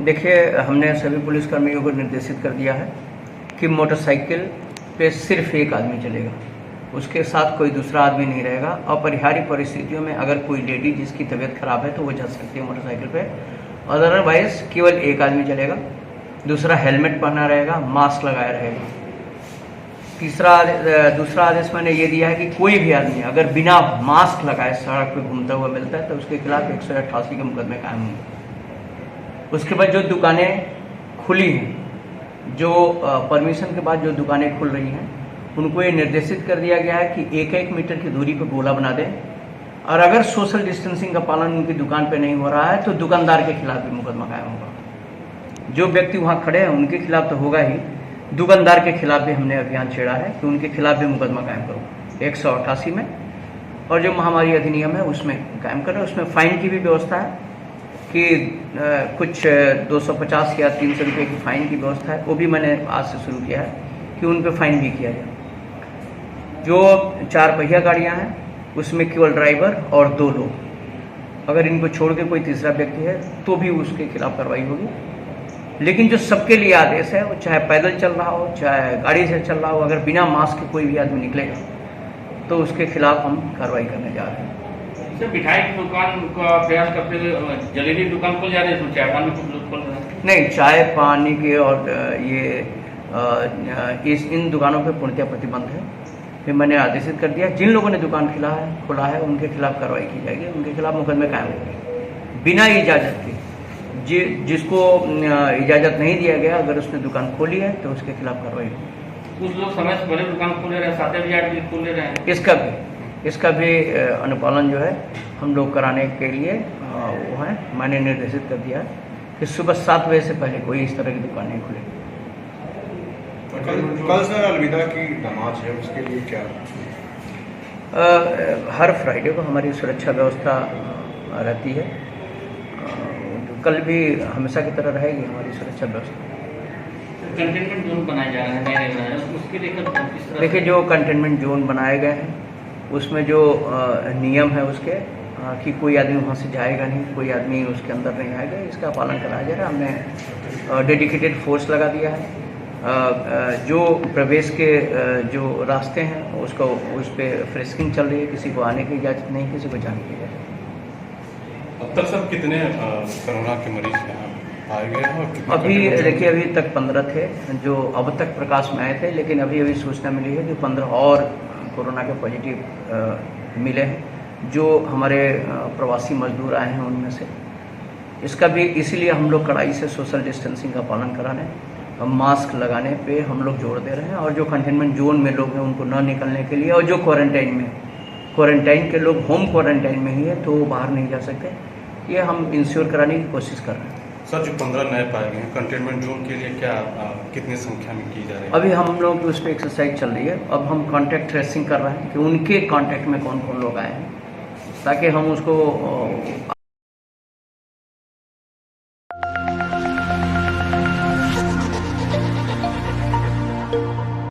देखिए, हमने सभी पुलिसकर्मियों को निर्देशित कर दिया है कि मोटरसाइकिल पे सिर्फ एक आदमी चलेगा, उसके साथ कोई दूसरा आदमी नहीं रहेगा। अपरिहार्य परिस्थितियों में अगर कोई लेडी जिसकी तबीयत खराब है तो वो जा सकती है मोटरसाइकिल पे, अदरवाइज केवल एक आदमी चलेगा। दूसरा, हेलमेट पहना रहेगा, मास्क लगाया रहेगा। दूसरा आदेश मैंने ये दिया है कि कोई भी आदमी अगर बिना मास्क लगाए सड़क पे घूमता हुआ मिलता है तो उसके खिलाफ 188 के मुकदमे कायम होंगे। उसके बाद जो दुकानें खुली हैं, जो परमिशन के बाद जो दुकानें खुल रही हैं, उनको ये निर्देशित कर दिया गया है कि 1-1 मीटर की दूरी पर गोला बना दें, और अगर सोशल डिस्टेंसिंग का पालन उनकी दुकान पे नहीं हो रहा है तो दुकानदार के खिलाफ भी मुकदमा कायम होगा। जो व्यक्ति वहाँ खड़े हैं उनके खिलाफ तो होगा ही, दुकानदार के खिलाफ भी हमने अभियान छेड़ा है कि उनके खिलाफ भी मुकदमा कायम करो 188 में, और जो महामारी अधिनियम है उसमें कायम करें। उसमें फाइन की भी व्यवस्था है कि कुछ 250 या 300 रुपये की फ़ाइन की व्यवस्था है, वो भी मैंने आज से शुरू किया है कि उन पर फ़ाइन भी किया जाए। जो 4 पहिया गाड़ियाँ हैं उसमें केवल ड्राइवर और 2 लोग, अगर इनको छोड़ के कोई तीसरा व्यक्ति है तो भी उसके खिलाफ कार्रवाई होगी। लेकिन जो सबके लिए आदेश है, वो चाहे पैदल चल रहा हो चाहे गाड़ी से चल रहा हो, अगर बिना मास्क के कोई भी आदमी निकलेगा तो उसके खिलाफ हम कार्रवाई करने जा रहे हैं। मिठाई की दुकान का प्रयास करते हुए जलेबी दुकान खुल जा रही है, चाय पानी खोल रहे हैं? नहीं, चाय पानी के और इन दुकानों पे पूर्णतः प्रतिबंध है। फिर मैंने आदेशित कर दिया, जिन लोगों ने दुकान खोला है उनके खिलाफ कार्रवाई की जाएगी, उनके खिलाफ मुकदमे कायम होंगे बिना इजाज़त के। जिसको इजाज़त नहीं दिया गया, अगर उसने दुकान खोली है तो उसके खिलाफ कार्रवाई होगी। कुछ लोग समय से पहले दुकान खोल रहे हैं, 7 बजे 8 बजे खोल रहे हैं। इसका भी अनुपालन जो है हम लोग कराने के लिए वो है, मैंने निर्देशित कर दिया है कि सुबह 7 बजे से पहले कोई इस तरह की दुकान नहीं खुलेगी। कल सर अलविदा की नमाज है, उसके लिए क्या? हर फ्राइडे को हमारी सुरक्षा व्यवस्था रहती है, कल भी हमेशा की तरह रहेगी हमारी सुरक्षा व्यवस्था। कंटेनमेंट जोन बनाए जा रहे हैं, उसके लिए देखिए, जो कंटेनमेंट जोन बनाए गए हैं उसमें जो नियम है उसके कि कोई आदमी वहाँ से जाएगा नहीं, कोई आदमी उसके अंदर नहीं आएगा, इसका पालन कराया जा रहा है। हमने डेडिकेटेड फोर्स लगा दिया है। जो प्रवेश के जो रास्ते हैं उसको उस पर फ्रेस्किंग चल रही है, किसी को आने की इजाज़त नहीं, किसी को जाने की इजाज़त नहीं। अब तक सब कितने कोरोना के मरीज पाए गए हैं? अभी देखिए, अभी तक 15 थे जो अब तक प्रकाश में आए थे, लेकिन अभी सूचना मिली है कि 15 और कोरोना के पॉजिटिव मिले हैं, जो हमारे प्रवासी मजदूर आए हैं उनमें से। इसका भी इसीलिए हम लोग कड़ाई से सोशल डिस्टेंसिंग का पालन कराने, मास्क लगाने पे हम लोग जोर दे रहे हैं, और जो कंटेनमेंट जोन में लोग हैं उनको न निकलने के लिए, और जो क्वारंटाइन के लोग होम क्वारंटाइन में ही है तो वो बाहर नहीं जा सकते, ये हम इंश्योर कराने की कोशिश कर रहे हैं। सर, जो 15 नए पाए गए हैं कंटेनमेंट जोन के लिए क्या कितनी संख्या में की जा रही है? अभी हम लोग उस पर एक्सरसाइज चल रही है। अब हम कॉन्टैक्ट ट्रेसिंग कर रहे हैं कि उनके कॉन्टैक्ट में कौन कौन लोग आए हैं, ताकि हम उसको